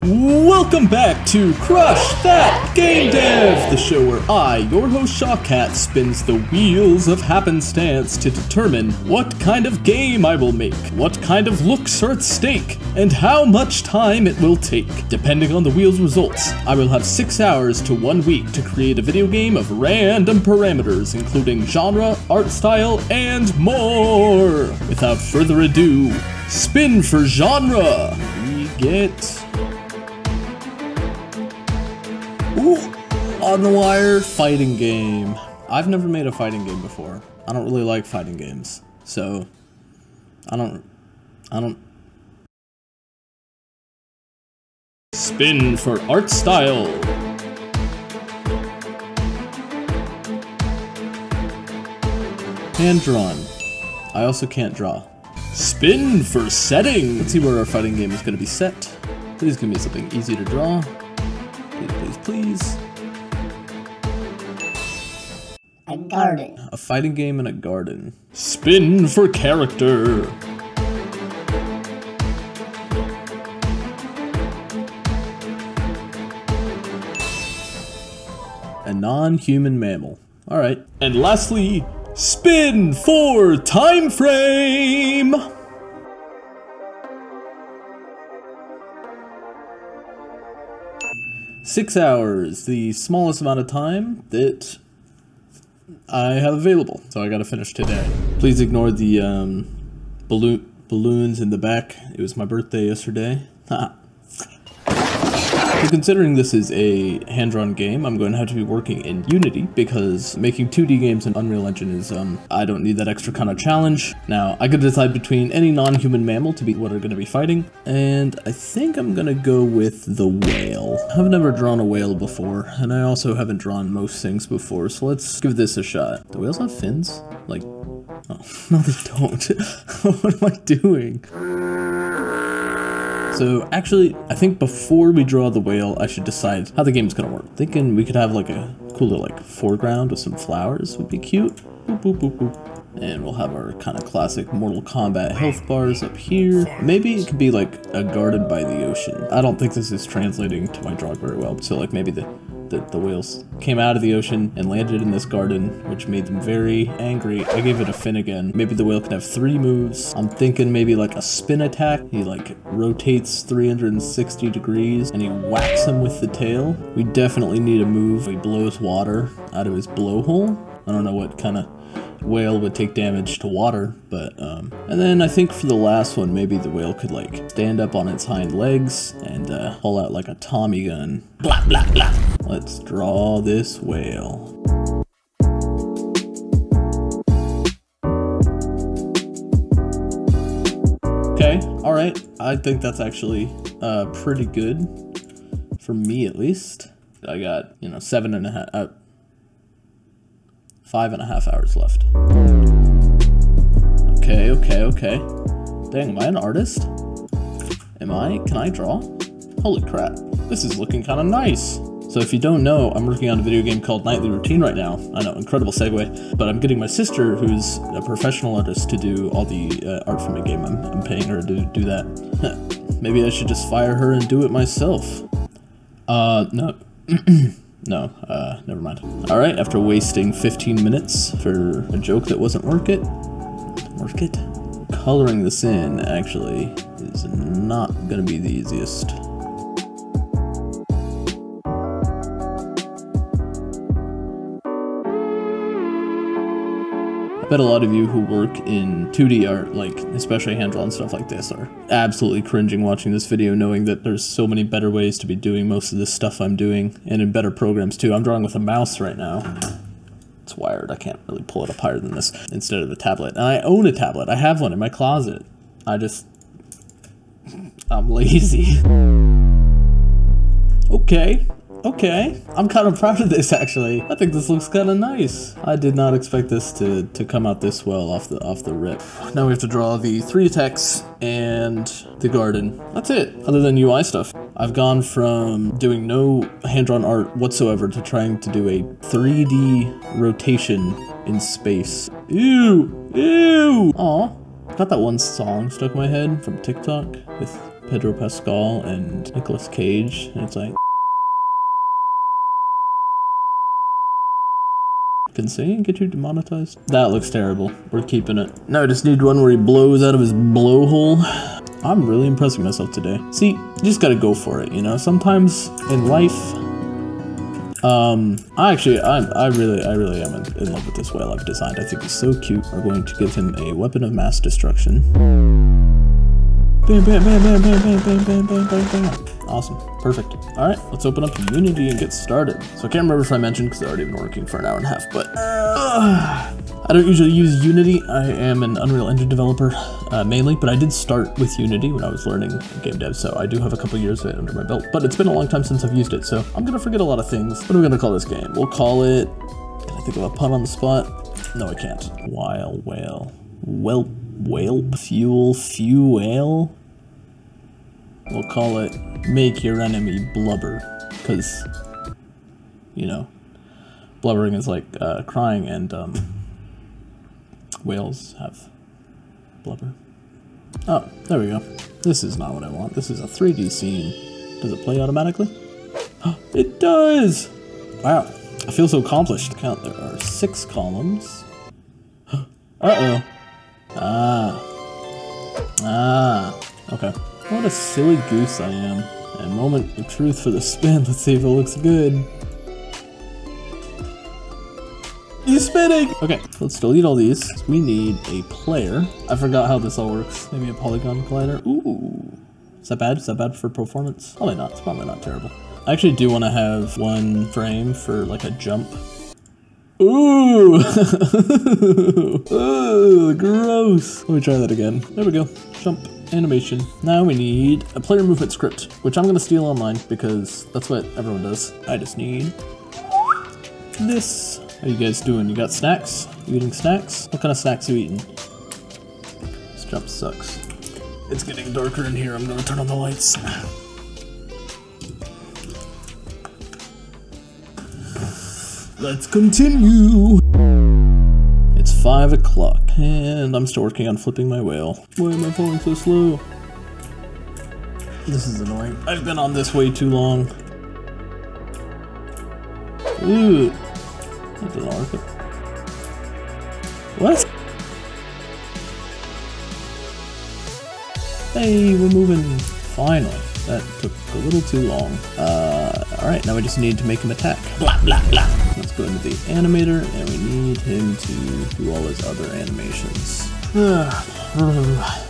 Welcome back to Crush That Game Dev, the show where I, your host Shawcat, spins the wheels of happenstance to determine what kind of game I will make, what kind of looks are at stake, and how much time it will take. Depending on the wheel's results, I will have 6 hours to 1 week to create a video game of random parameters, including genre, art style, and more. Without further ado, spin for genre. We get... Ooh, On the Wire fighting game. I've never made a fighting game before. I don't really like fighting games, so I don't. Spin for art style. Hand drawn. I also can't draw. Spin for setting. Let's see where our fighting game is going to be set. Please give me something easy to draw. Please, please. A garden. A fighting game in a garden. Spin for character. A non-human mammal. Alright. And lastly, spin for time frame. Six hours, the smallest amount of time that I have available, so I gotta finish today. Please ignore the balloons in the back. It was my birthday yesterday. So considering this is a hand-drawn game, I'm going to have to be working in Unity because making 2D games in Unreal Engine is, I don't need that extra kind of challenge. Now, I could decide between any non-human mammal to be what are going to be fighting, and I think I'm going to go with the whale. I've never drawn a whale before, and I also haven't drawn most things before, so let's give this a shot. Do whales have fins? Like, oh, no they don't. What am I doing? So actually, I think before we draw the whale, I should decide how the game's gonna work. Thinking we could have like a cooler like foreground with some flowers would be cute. Boop, boop, boop, boop. And we'll have our kind of classic Mortal Kombat health bars up here. Maybe it could be like a garden by the ocean. I don't think this is translating to my drawing very well. So like maybe the whales came out of the ocean and landed in this garden, which made them very angry. I gave it a fin again. Maybe the whale could have 3 moves. I'm thinking maybe like a spin attack. He like rotates 360 degrees and he whacks him with the tail. We definitely need a move. He blows water out of his blowhole. I don't know what kind of whale would take damage to water, but and then I think for the last one, maybe the whale could like stand up on its hind legs and pull out like a Tommy gun. Blah blah blah. Let's draw this whale. Okay, all right. I think that's actually pretty good for me at least. I got, you know, 5.5 hours left. Okay. Dang, am I an artist? Am I? Can I draw? Holy crap. This is looking kind of nice. So if you don't know, I'm working on a video game called Nightly Routine right now. I know, incredible segue. But I'm getting my sister, who's a professional artist, to do all the art for my game. I'm paying her to do that. Maybe I should just fire her and do it myself. No. No, never mind. Alright, after wasting 15 minutes for a joke that wasn't worth it, coloring this in, actually, is not gonna be the easiest. I bet a lot of you who work in 2D art, like especially hand-drawn stuff like this, are absolutely cringing watching this video knowing that there's so many better ways to be doing most of this stuff I'm doing, and in better programs too. I'm drawing with a mouse right now. It's wired, I can't really pull it up higher than this instead of the tablet. And I own a tablet, I have one in my closet. I'm lazy. Okay, I'm kind of proud of this actually. I think this looks kind of nice. I did not expect this to come out this well off the rip. Now we have to draw the 3 attacks and the garden. That's it, other than UI stuff. I've gone from doing no hand-drawn art whatsoever to trying to do a 3D rotation in space. Ew! Aw, got that one song stuck in my head from TikTok with Pedro Pascal and Nicolas Cage, and it's like, can say and get you demonetized? That looks terrible. We're keeping it. Now I just need one where he blows out of his blowhole. I'm really impressing myself today. See, you just gotta go for it, you know? Sometimes in life, I really am in love with this whale I've designed. I think he's so cute. We're going to give him a weapon of mass destruction. Bam, bam, bam, bam, bam, bam, bam, bam, bam, bam, bam. Awesome. Perfect. All right, let's open up Unity and get started. So I can't remember if I mentioned, because I've already been working for an hour and a half, but I don't usually use Unity. I am an Unreal Engine developer mainly, but I did start with Unity when I was learning game dev, so I do have a couple years of it under my belt, but it's been a long time since I've used it, so I'm gonna forget a lot of things. What are we gonna call this game? We'll call it, can I think of a pun on the spot? No, I can't. Wild whale. Whale? Fuel? We'll call it Make Your Enemy Blubber, because, you know, blubbering is like crying, and whales have blubber. Oh, there we go. This is not what I want. This is a 3D scene. Does it play automatically? It does! Wow, I feel so accomplished. Count, there are 6 columns. Uh-oh. Okay. What a silly goose I am. And moment of truth for the spin. Let's see if it looks good. He's spinning! Okay, let's delete all these. We need a player. I forgot how this all works. Maybe a polygon collider. Ooh. Is that bad? Is that bad for performance? Probably not. It's probably not terrible. I actually do want to have 1 frame for like a jump. Ooh! Ooh, gross. Let me try that again. There we go. Jump. Animation. Now we need a player movement script, which I'm gonna steal online because that's what everyone does. I just need this. How you guys doing? You got snacks? You eating snacks? What kind of snacks are you eating? This jump sucks. It's getting darker in here. I'm gonna turn on the lights. Let's continue. It's 5 o'clock, and I'm still working on flipping my whale. Why am I falling so slow? This is annoying. I've been on this way too long. Ooh. That doesn't work. What? Hey, we're moving. Finally. That took a little too long. Alright, now we just need to make him attack. Blah, blah, blah. Let's go into the animator, and we need him to do all his other animations.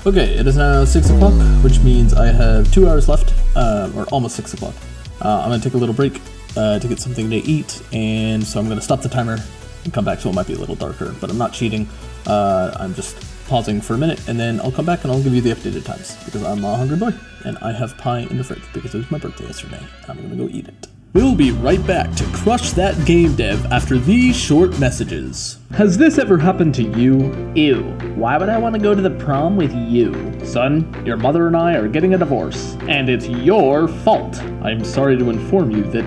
Okay, it is now 6 o'clock, which means I have 2 hours left, or almost 6 o'clock. I'm gonna take a little break to get something to eat, and so I'm gonna stop the timer and come back, so it might be a little darker, but I'm not cheating. I'm just pausing for a minute, and then I'll come back and I'll give you the updated times, because I'm a hungry boy, and I have pie in the fridge because it was my birthday yesterday. I'm gonna go eat it. We'll be right back to crush that game dev after these short messages. Has this ever happened to you? Ew, why would I want to go to the prom with you? Son, your mother and I are getting a divorce, and it's your fault. I'm sorry to inform you that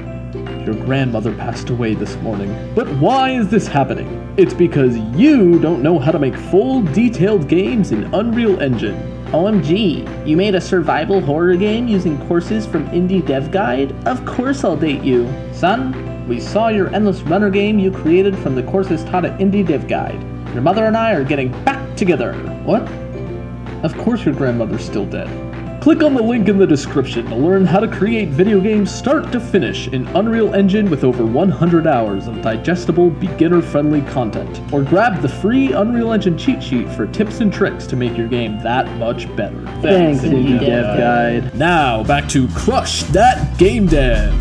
your grandmother passed away this morning. But why is this happening? It's because you don't know how to make full, detailed games in Unreal Engine. OMG, you made a survival horror game using courses from Indie Dev Guide? Of course I'll date you. Son, we saw your Endless Runner game you created from the courses taught at Indie Dev Guide. Your mother and I are getting back together. What? Of course your grandmother's still dead. Click on the link in the description to learn how to create video games start to finish in Unreal Engine with over 100 hours of digestible, beginner-friendly content. Or grab the free Unreal Engine cheat sheet for tips and tricks to make your game that much better. Thanks, Indie Dev Guide. Now, back to Crush That Game Dev!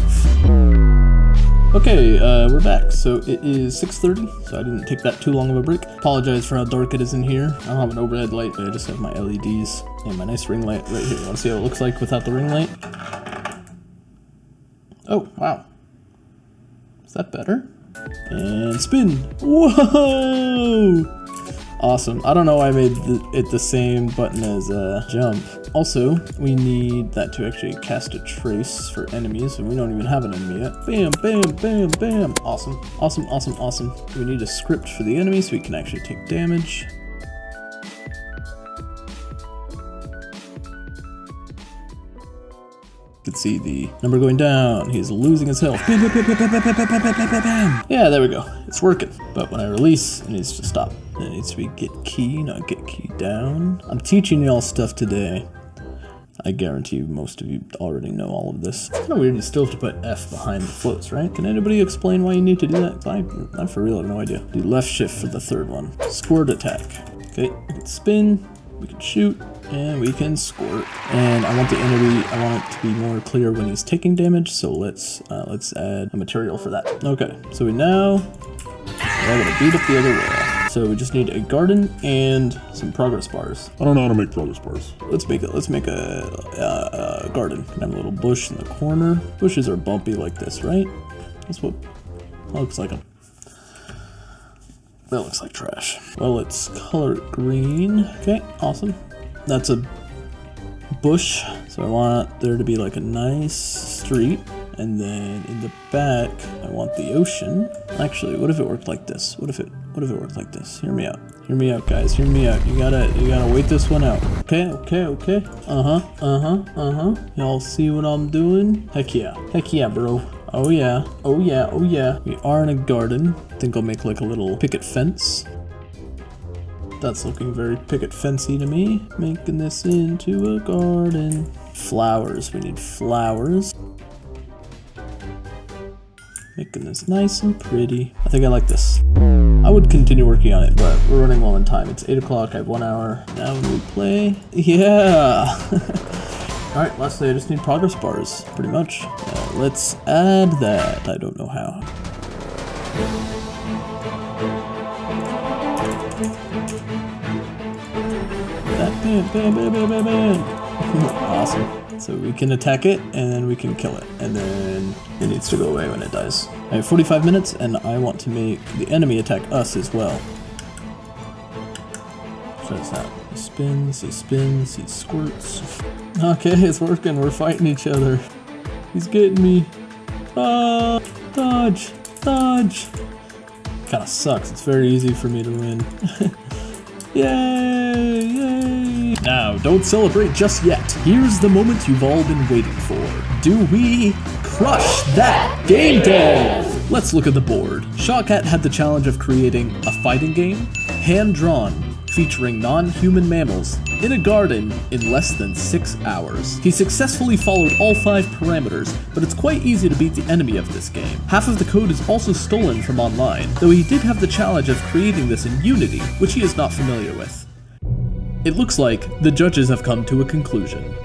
Okay, we're back. So it is 6:30, so I didn't take that too long of a break. Apologize for how dark it is in here. I don't have an overhead light, I just have my LEDs and my nice ring light right here. You wanna see how it looks like without the ring light? Oh, wow. Is that better? And spin. Whoa! Awesome. I don't know why I made it the same button as jump. Also, we need that to actually cast a trace for enemies, and we don't even have an enemy yet. Bam, bam, bam, bam. Awesome. Awesome, awesome, awesome. We need a script for the enemy so we can actually take damage. You can see the number going down. He's losing his health. Bam, bam, bam, bam, bam, bam, bam, bam, bam, bam, bam. Yeah, there we go. It's working. But when I release, it needs to stop. It needs to be get key, not get key down. I'm teaching y'all stuff today. I guarantee you most of you already know all of this. It's kind of weird you still have to put F behind the floats, right? Can anybody explain why you need to do that? I for real have no idea. Do left shift for the third one. Squirt attack. Okay, we can spin, we can shoot, and we can squirt. And I want the enemy, I want it to be more clear when he's taking damage, so let's add a material for that. Okay, so we now are gonna beat up the other whale. So we just need a garden and some progress bars. I don't know how to make progress bars. Let's make a garden. Can have a little bush in the corner. Bushes are bumpy like this, right? That's what looks like them. That looks like trash. Well, let's color it green. Okay, awesome. That's a bush. So I want there to be like a nice street. And then in the back, I want the ocean. Actually, what if it worked like this? What if it worked like this? Hear me out. Hear me out, guys. Hear me out. You gotta wait this one out. Okay. Y'all see what I'm doing? Heck yeah. Heck yeah, bro. Oh yeah. Oh yeah. Oh yeah. We are in a garden. I think I'll make like a little picket fence. That's looking very picket fencey to me. Making this into a garden. Flowers. We need flowers. Making this nice and pretty. I think I like this. I would continue working on it, but we're running low on time. It's 8 o'clock, I have 1 hour. Now when we play, yeah! Alright, lastly I just need progress bars, pretty much. Let's add that. I don't know how. Bam, bam, bam, bam, bam, bam. Awesome. So we can attack it, and then we can kill it, and then it needs to go away when it dies. I have 45 minutes, and I want to make the enemy attack us as well. What is that? He spins, he squirts. Okay, it's working, we're fighting each other. He's getting me. Ah, dodge, dodge. Kinda sucks, it's very easy for me to win. Yay, yay. Now, don't celebrate just yet. Here's the moment you've all been waiting for. Do we crush that game dev? Let's look at the board. Shawcat had the challenge of creating a fighting game, hand-drawn, featuring non-human mammals, in a garden in less than 6 hours. He successfully followed all 5 parameters, but it's quite easy to beat the enemy of this game. Half of the code is also stolen from online, though he did have the challenge of creating this in Unity, which he is not familiar with. It looks like the judges have come to a conclusion.